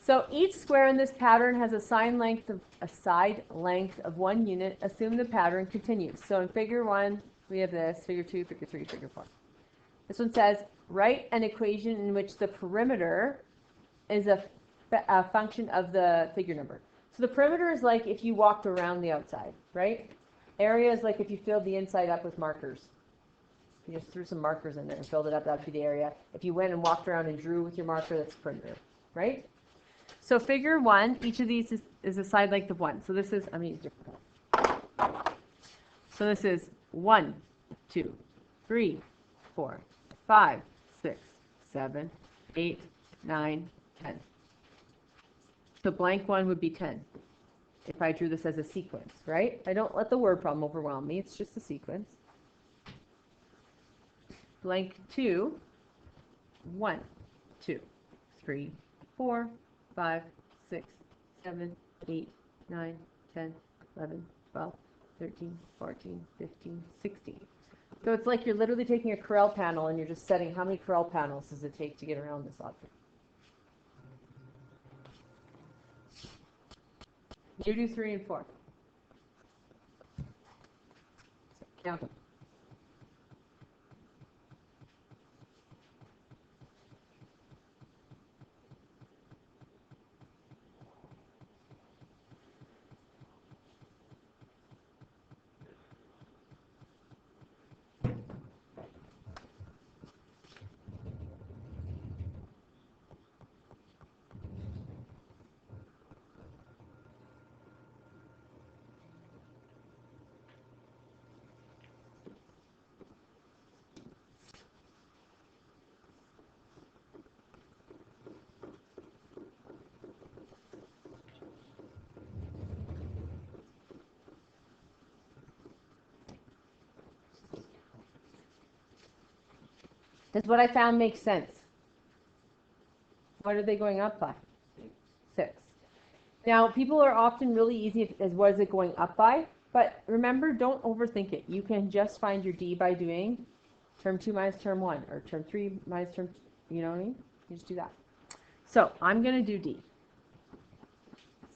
So each square in this pattern has a side length of 1 unit. Assume the pattern continues. So in figure 1, we have this, figure 2, figure 3, figure 4. This one says, write an equation in which the perimeter is a function of the figure number. So the perimeter is like if you walked around the outside, right? Area is like if you filled the inside up with markers. You just threw some markers in there and filled it up, that would be the area. If you went and walked around and drew with your marker, that's perimeter, right? So figure 1, each of these is a side length of 1. So this is, I'm going to use different color. So this is 1, 2, 3, 4, 5, 6, 7, 8, 9, 10. So blank 1 would be 10 if I drew this as a sequence, right? I don't let the word problem overwhelm me. It's just a sequence. Blank 2, 1, 2, 3, 4, 5, 6, 7, 8, 9, 10, 11, 12, 13, 14, 15, 16. So it's like you're literally taking a Corel panel and you're just setting how many Corel panels does it take to get around this object. You do 3 and 4. So count them. Does what I found make sense? What are they going up by? 6. Now, people are often really easy as what is it going up by, but remember, don't overthink it. You can just find your D by doing term 2 minus term 1, or term 3 minus term, you know what I mean? You just do that. So I'm going to do D.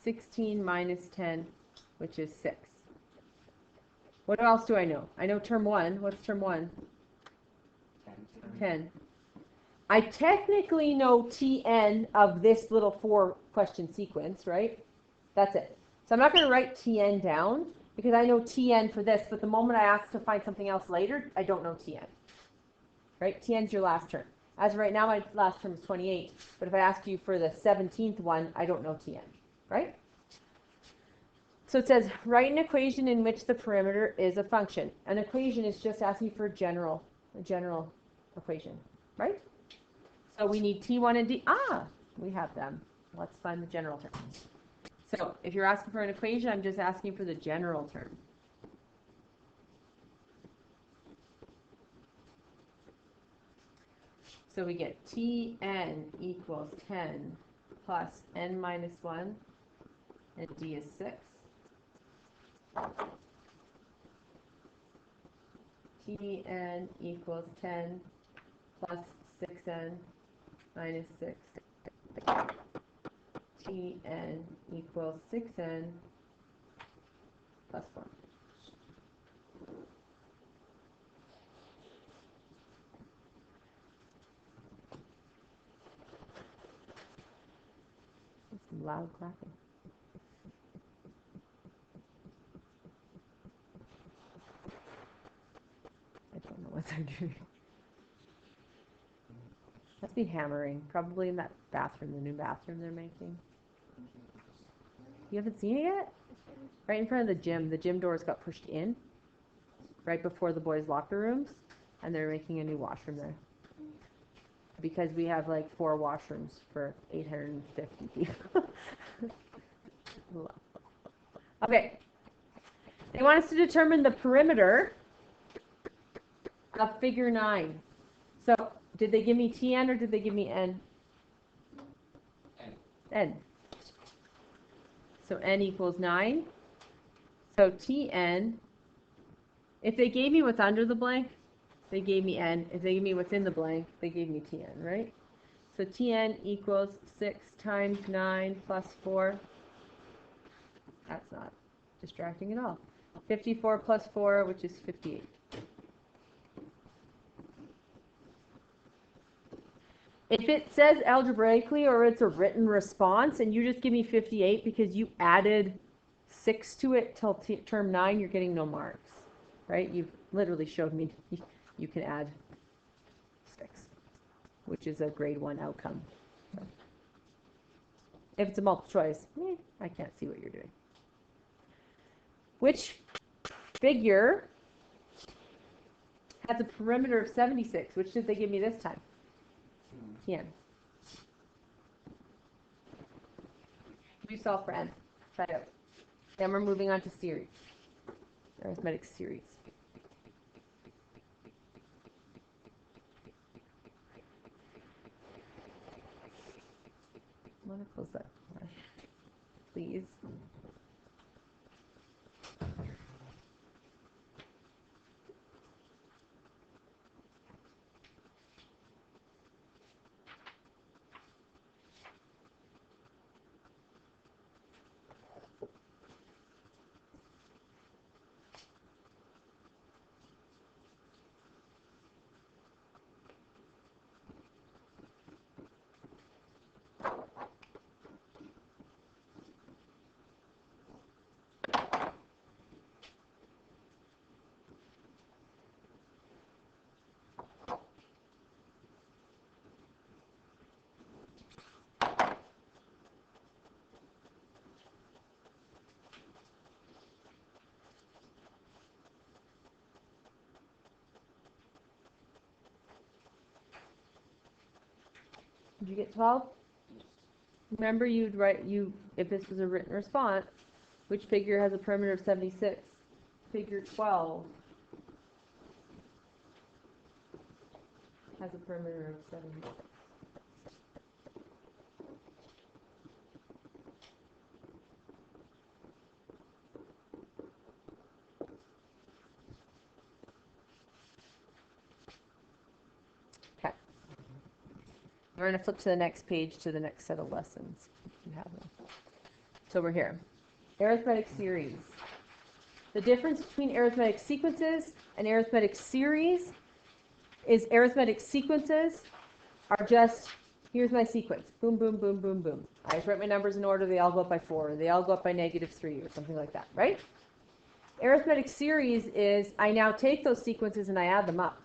16 minus 10, which is 6. What else do I know? I know term 1. What's term 1? 10. I technically know Tn of this little 4-question sequence, right? That's it. So I'm not going to write Tn down because I know Tn for this, but the moment I ask to find something else later, I don't know Tn. Right? Tn's your last term. As of right now, my last term is 28, but if I ask you for the 17th one, I don't know Tn, right? So it says, write an equation in which the perimeter is a function. An equation is just asking for a general equation, right? So we need T1 and D. We have them. Let's find the general term. So if you're asking for an equation, I'm just asking for the general term. So we get Tn equals 10 plus n minus 1, and D is 6. Tn equals 10 plus 6n minus 6. Tn equals 6n plus 1. That's some loud clapping. I don't know what they're doing. Must be hammering, probably in that bathroom, the new bathroom they're making. You haven't seen it yet? Right in front of the gym doors got pushed in, right before the boys' locker rooms, and they're making a new washroom there. Because we have like 4 washrooms for 850 people. Okay. They want us to determine the perimeter of figure 9. So, did they give me Tn or did they give me n? N. So n equals 9. So Tn, if they gave me what's under the blank, they gave me n. If they gave me what's in the blank, they gave me Tn, right? So Tn equals 6 times 9 plus 4. That's not distracting at all. 54 plus 4, which is 58. If it says algebraically or it's a written response and you just give me 58 because you added 6 to it till term 9, you're getting no marks, right? You've literally showed me you can add 6, which is a grade 1 outcome. So if it's a multiple choice, I can't see what you're doing. Which figure has a perimeter of 76? Which did they give me this time? Tn. You solve for n. Try it out. Then we're moving on to series. Arithmetic series. I want to close that, please. Did you get 12? Remember, you'd write, if this was a written response, which figure has a perimeter of 76? Figure 12 has a perimeter of 76. Okay. We're going to flip to the next page, to the next set of lessons. You have them. So we're here. Arithmetic series. The difference between arithmetic sequences and arithmetic series is arithmetic sequences are just, here's my sequence. Boom, boom, boom, boom, boom. I just write my numbers in order. They all go up by 4. Or they all go up by -3 or something like that, right? Arithmetic series is I now take those sequences and I add them up.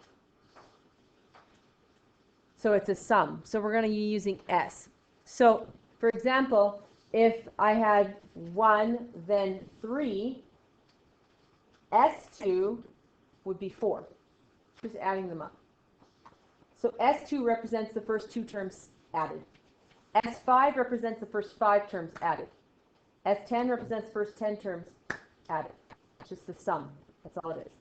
So it's a sum. So we're going to be using S. So, for example, if I had 1, then 3, S2 would be 4. Just adding them up. So S2 represents the first 2 terms added. S5 represents the first 5 terms added. S10 represents the first 10 terms added. It's just the sum. That's all it is.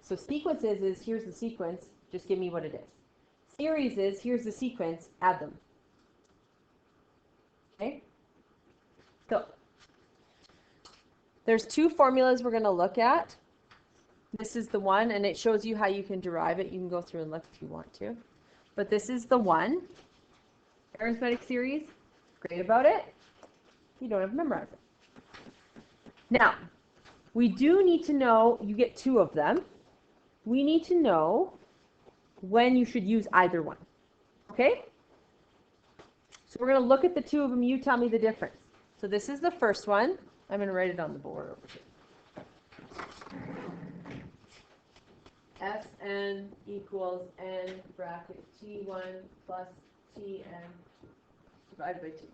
So sequences is, here's the sequence, just give me what it is. Series is, here's the sequence, add them. Okay? So, there's 2 formulas we're going to look at. This is the one, and it shows you how you can derive it. You can go through and look if you want to. But this is the one. Arithmetic series. Great about it. You don't have to memorize it. Now, we do need to know, you get 2 of them. We need to know when you should use either one. Okay? So we're going to look at the 2 of them. You tell me the difference. So this is the first one. I'm going to write it on the board over here. Sn equals n bracket t1 plus tn divided by 2.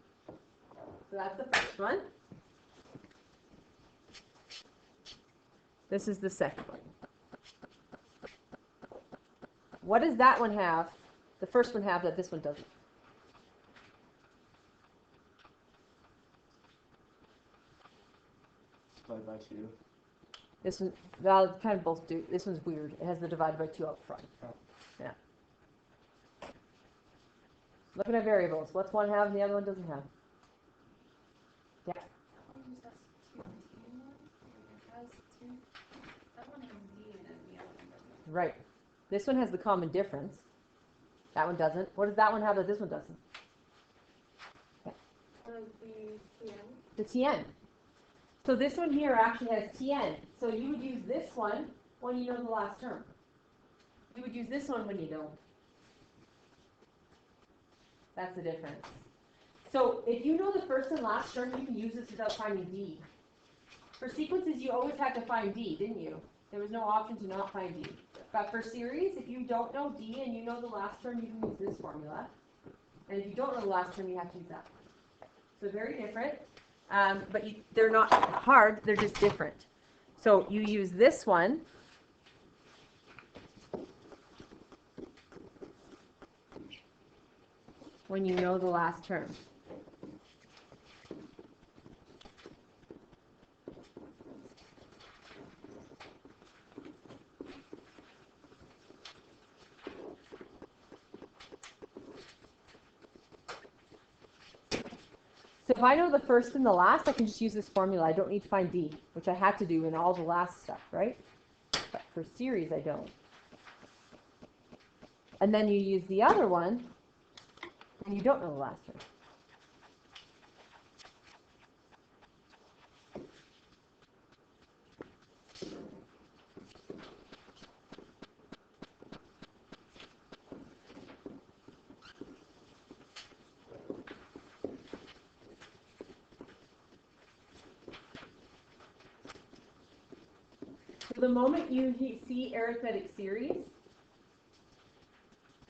So that's the first one. This is the second one. What does that one have? The first one have that this one doesn't. Divided by 2. This one, well, kind of both do. This one's weird. It has the divided by 2 up front. Oh. Yeah. Looking at variables. What's one have and the other one doesn't have? Yeah. Right. This one has the common difference. That one doesn't. What does that one have that this one doesn't? was the TN? The TN. So this one here actually has TN. So you would use this one when you know the last term. You would use this one when you don't. That's the difference. So if you know the first and last term, you can use this without finding D. For sequences, you always had to find D, didn't you? There was no option to not find D. But for series, if you don't know D and you know the last term, you can use this formula. And if you don't know the last term, you have to use that. So very different. But they're not hard, they're just different. So you use this one. When you know the last term. So if I know the first and the last, I can just use this formula. I don't need to find D, which I had to do in all the last stuff, right? But for series, I don't. And then you use the other one, and you don't know the last term. So the moment you see arithmetic series,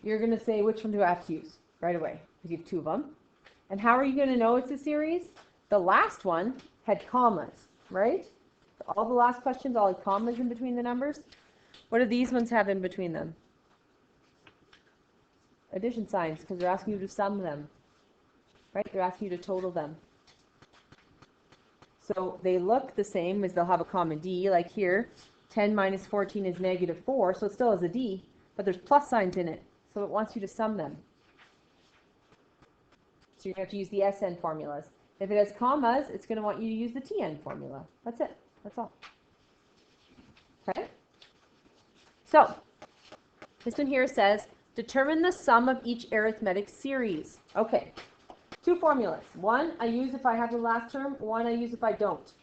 you're going to say, which one do I have to use right away? Because you have two of them. And how are you going to know it's a series? The last one had commas, right? All the last questions all had commas in between the numbers. What do these ones have in between them? Addition signs, because they're asking you to sum them, right? They're asking you to total them. So they look the same as they'll have a common D, like here, 10 minus 14 is negative 4, so it still has a D, but there's plus signs in it, so it wants you to sum them. So you're going to have to use the SN formulas. If it has commas, it's going to want you to use the TN formula. That's it. That's all. Okay? So, this one here says, determine the sum of each arithmetic series. Okay. Two formulas. One I use if I have the last term. One I use if I don't.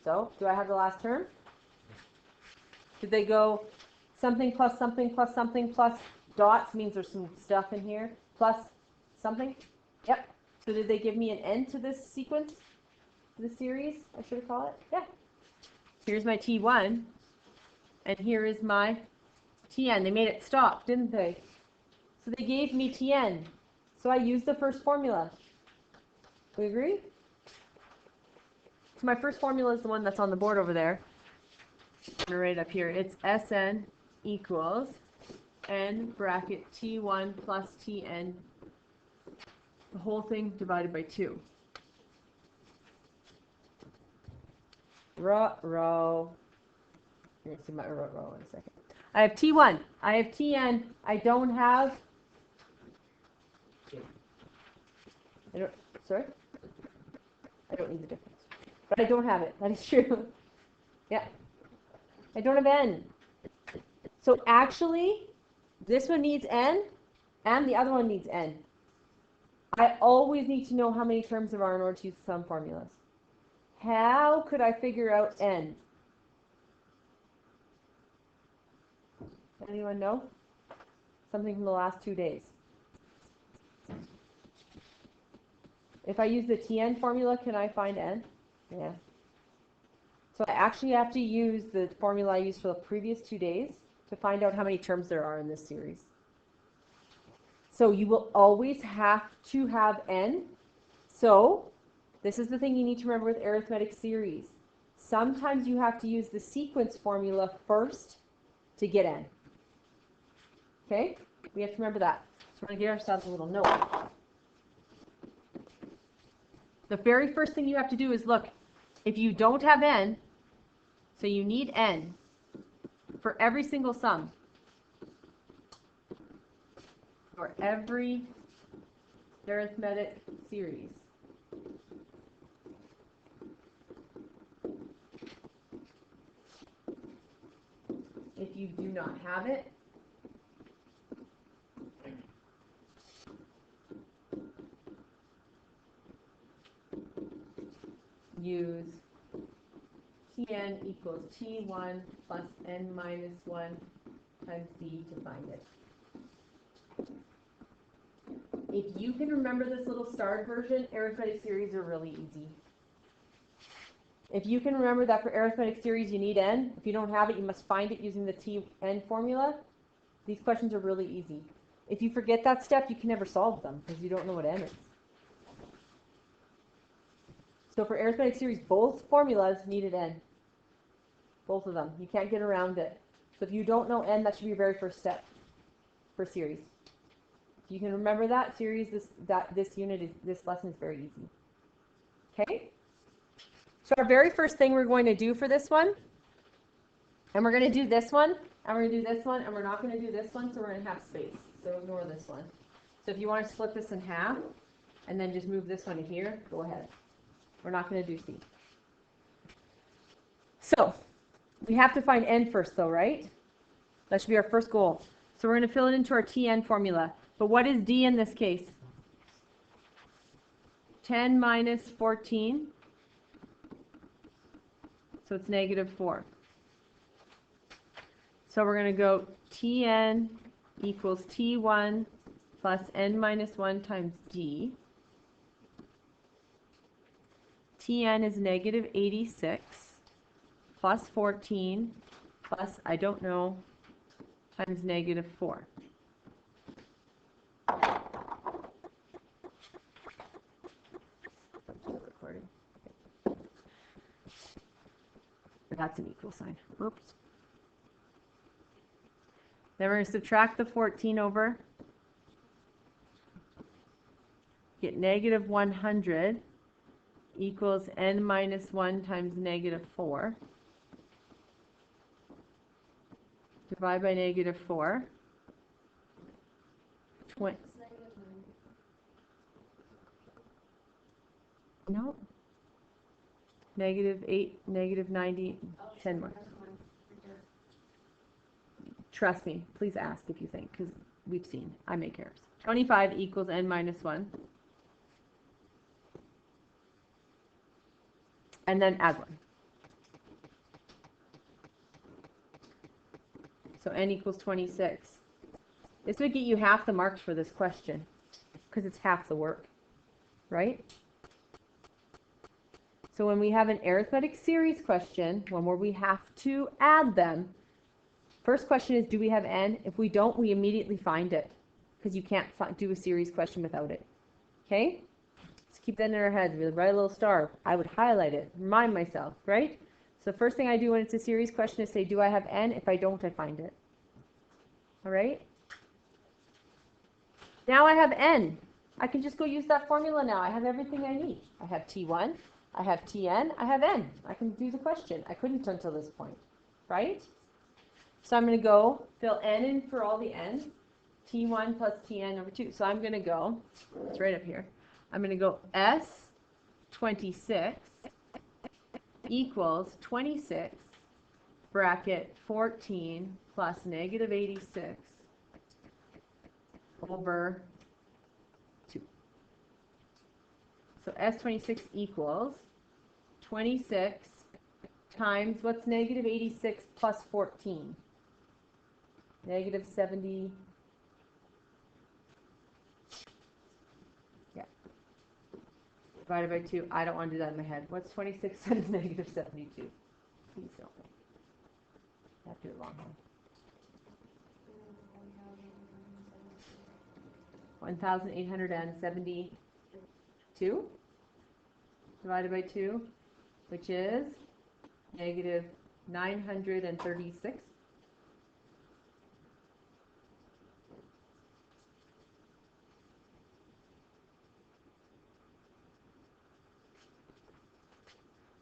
So, do I have the last term? Did they go something plus something plus something plus dots means there's some stuff in here plus something? Yep. So did they give me an end to this sequence, this series, I should call it? Yeah. Here's my T1, and here is my Tn. They made it stop, didn't they? So they gave me Tn. So I used the first formula. We agree? So my first formula is the one that's on the board over there. I'm going to write it up here. It's Sn equals n bracket T1 plus Tn, the whole thing divided by 2. Row. You're going to see my row in a second. I have T1. I have Tn. I don't have... Sorry? I don't need the difference. But I don't have it. That is true. Yeah. I don't have n. So actually, this one needs n, and the other one needs n. I always need to know how many terms there are in order to use the sum formulas. How could I figure out n? Anyone know? Something from the last 2 days. If I use the Tn formula, can I find n? Yeah. So I actually have to use the formula I used for the previous 2 days to find out how many terms there are in this series. So you will always have to have n. So this is the thing you need to remember with arithmetic series. Sometimes you have to use the sequence formula first to get n. Okay? We have to remember that. So we're going to give ourselves a little note. The very first thing you have to do is look, if you don't have n, so you need n for every single sum, for every arithmetic series. If you do not have it, use Tn equals T1 plus n minus 1 times d to find it. If you can remember this little starred version, arithmetic series are really easy. If you can remember that for arithmetic series you need n, if you don't have it, you must find it using the Tn formula. These questions are really easy. If you forget that step, you can never solve them because you don't know what n is. So for arithmetic series, both formulas needed n. Both of them. You can't get around it. So if you don't know n, that should be your very first step for series. If you can remember that series, this lesson is very easy. Okay? So our very first thing we're going to do for this one, and we're going to do this one, and we're going to do this one, and we're not going to do this one, so we're going to have space. So ignore this one. So if you want to split this in half, and then just move this one to here, go ahead. We're not going to do C. So we have to find n first, though, right? That should be our first goal. So we're going to fill it into our Tn formula. But what is d in this case? 10 minus 14. So it's negative 4. So we're going to go Tn equals T1 plus n minus 1 times d. Tn is negative 86 plus 14 plus, I don't know, times negative 4. That's an equal sign. Oops. Then we're going to subtract the 14 over. Get negative 100 equals n minus 1 times negative 4. Divide by negative 4. No. Negative 8, negative 90, 10 more. Trust me. Please ask if you think, because we've seen. I make errors. 25 equals n minus 1. And then add 1. So n equals 26. This would get you half the marks for this question, because it's half the work, right? So when we have an arithmetic series question, one where we have to add them, first question is, do we have n? If we don't, we immediately find it, because you can't do a series question without it. Okay? Let's keep that in our heads. We write a little star. I would highlight it, remind myself, right? So the first thing I do when it's a series question is say, do I have n? If I don't, I find it. All right? Now I have n. I can just go use that formula now. I have everything I need. I have T1. I have Tn, I have n. I can do the question. I couldn't until this point, right? So I'm going to go fill n in for all the n's, T1 plus Tn over 2. So I'm going to go, it's right up here, I'm going to go S26 equals 26 bracket 14 plus negative 86 over 2. So S26 equals 26 times, what's negative 86 plus 14? Negative 70. Yeah. Divided by 2. I don't want to do that in my head. What's 26 times negative 72? Please don't. I have to do it wrong. 1,872 divided by 2, which is negative 936.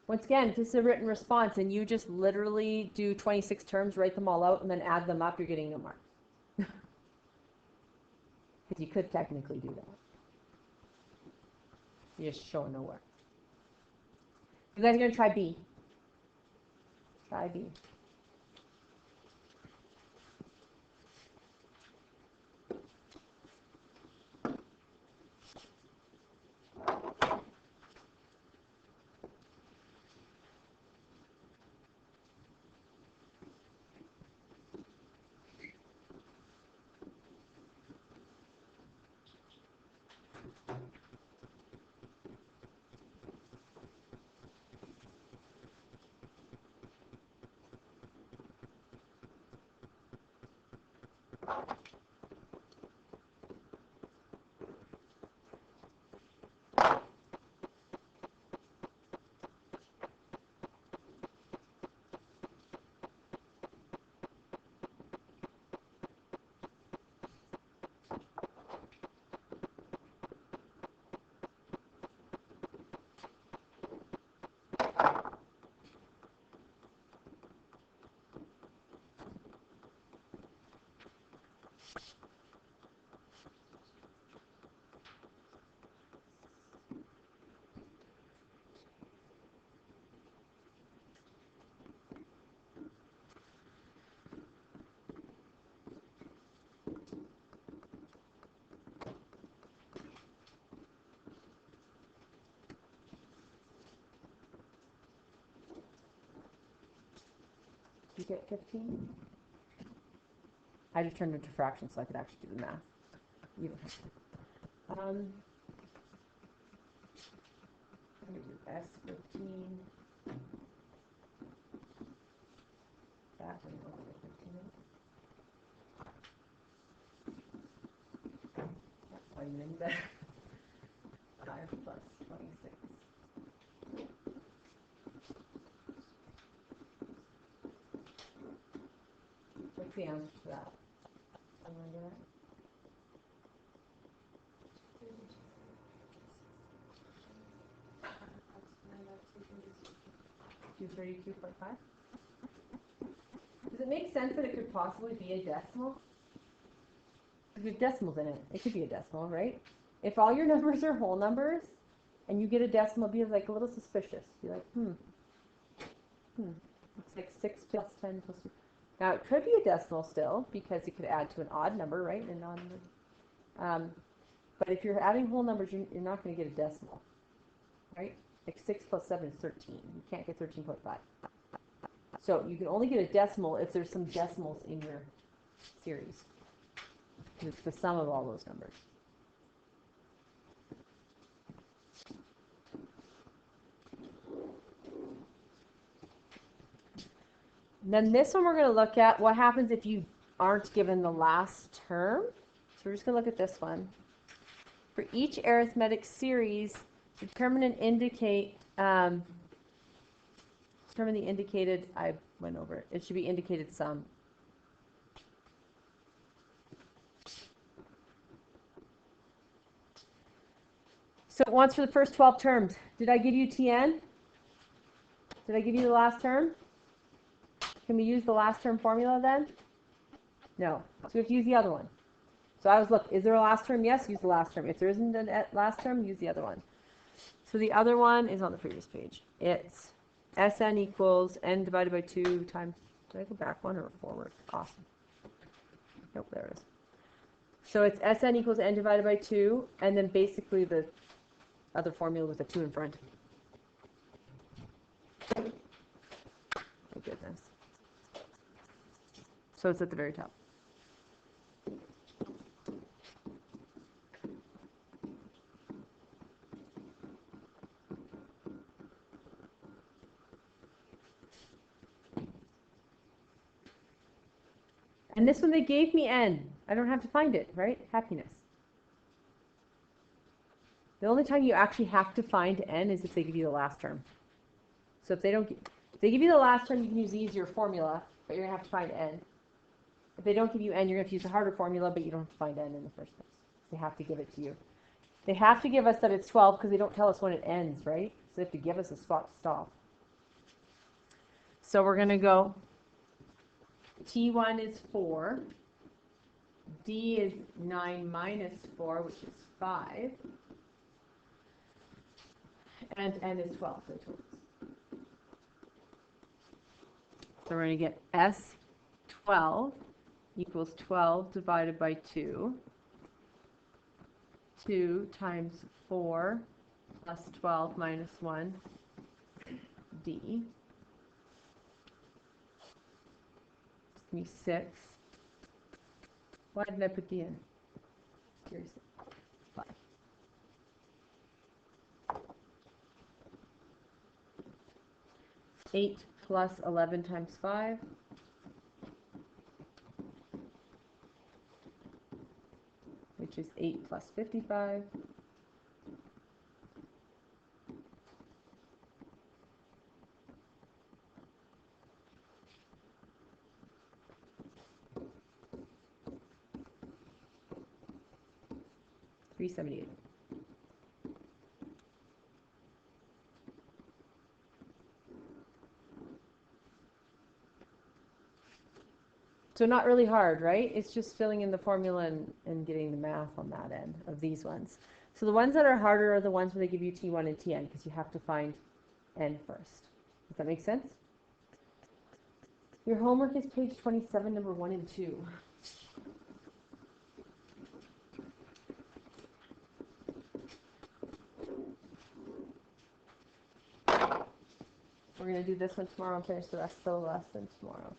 Once again, this is a written response, and you just literally do 26 terms, write them all out, and then add them up, you're getting no mark. Because you could technically do that. You're just showing no work. You guys are going to try B. Try B. You get 15? I just turned it into fractions so I could actually do the math. You don't have to. I'm going to do S15. That one over 15. That's why you didn't better. 5 plus 26. What's the answer to that? Someone get it? 232.5? Does it make sense that it could possibly be a decimal? There's decimals in it. It could be a decimal, right? If all your numbers are whole numbers and you get a decimal, it'd be like a little suspicious. Be like, It's like 6 plus 10 plus 2. Now, it could be a decimal still because you could add to an odd number, right? An odd number. But if you're adding whole numbers, you're not going to get a decimal, right? Like 6 plus 7 is 13. You can't get 13.5. So you can only get a decimal if there's some decimals in your series. It's the sum of all those numbers. And then this one we're going to look at what happens if you aren't given the last term. So we're just going to look at this one. For each arithmetic series, determine and indicate, determine the indicated, I went over it. It should be indicated sum. So it wants for the first 12 terms. Did I give you Tn? Did I give you the last term? Can we use the last term formula then? No. So we have to use the other one. So I was, look, is there a last term? Yes, use the last term. If there isn't a last term, use the other one. So the other one is on the previous page. It's Sn equals n divided by 2 times, did I go back one or forward? Awesome. Nope, there it is. So it's Sn equals n divided by 2, and then basically the other formula with a 2 in front. My goodness. So it's at the very top. And this one they gave me n. I don't have to find it, right? Happiness. The only time you actually have to find n is if they give you the last term. So if they don't, if they give you the last term, you can use the easier formula, but you're gonna have to find n. If they don't give you n, you're gonna have to use the harder formula, but you don't have to find n in the first place. They have to give it to you. They have to give us that it's 12 because they don't tell us when it ends, right? So they have to give us a spot to stop. So we're gonna go. T1 is 4. D is 9 minus 4, which is 5. And n is 12. So we're going to get S12 equals 12 divided by 2. 2 times 4 plus 12 minus 1, D. Give me 6. Why didn't I put D in? Seriously. 5. Eight plus 11 times 5. which is 8 plus 55. $378. So not really hard, right? It's just filling in the formula and getting the math on that end of these ones. So the ones that are harder are the ones where they give you T1 and Tn, because you have to find n first. Does that make sense? Your homework is page 27, number 1 and 2. We're going to do this one tomorrow and finish the rest of the lesson tomorrow.